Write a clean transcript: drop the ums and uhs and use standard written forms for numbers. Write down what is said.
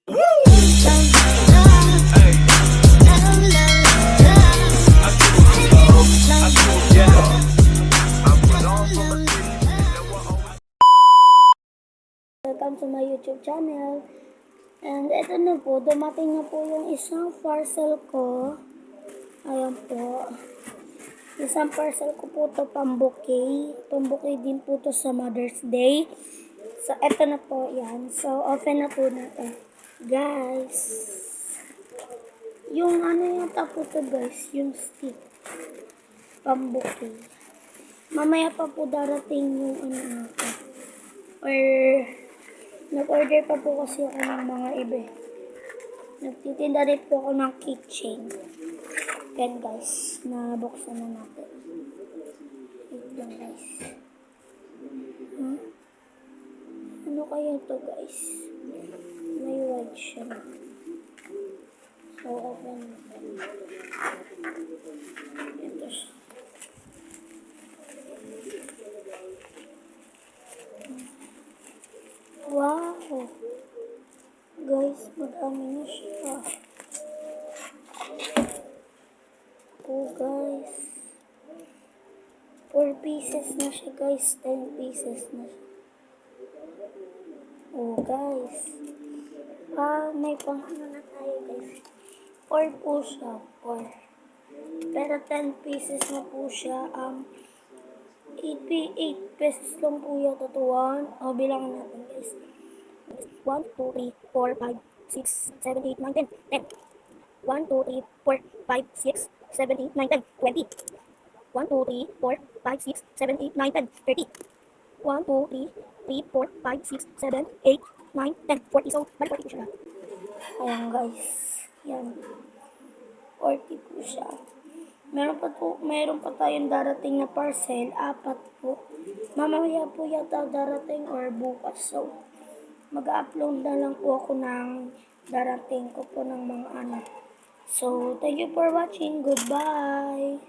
Welcome to my YouTube channel. And eto na po, dumating na po yung isang parcel ko. Ayan po. Isang parcel ko po to pang-bouquet. Pang-bouquet din po to sa Mother's Day. So, eto na po yan. So, open na po natin. Guys. Yung ano yung tapo to guys. Yung stick. Pang-bouquet. Mamaya pa po darating yung ano natin. Or nag-order pa po kasi ako ng mga iba. Nagtitinda rin po ako ng keychain. Yan guys, nabuksan na natin. Wait lang guys. Ano kaya to guys? May white siya na. So, open natin. Ito siya. Wow! Guys, madami na siya. Oh guys. 4 pieces na siya guys. 10 pieces na siya. Oh guys. May pang ano na tayo guys. 4 po siya. 4. Pero 10 pieces na po siya. 8 pesos lang po yata to 1. Bilangan natin guys. 1, 2, 3, 4, 5, 6, 7, 8, 9, 10. 10. 1, 2, 3, 4, 5, 6, 7, 8, 9, 10. 20. 1, 2, 3, 4, 5, 6, 7, 8, 9, 10. 30. 1, 2, 3, 4, 5, 6, 7, 8, 9, 10. 40. So, bali 40 po siya. Ayan guys. Yan. 40 po siya. Meron pa tayong darating na parcel. 4 po. Mamaya po yata darating or bukas. So, mag-upload na lang po ako ng darating ko po ng mga anak. So, thank you for watching. Goodbye!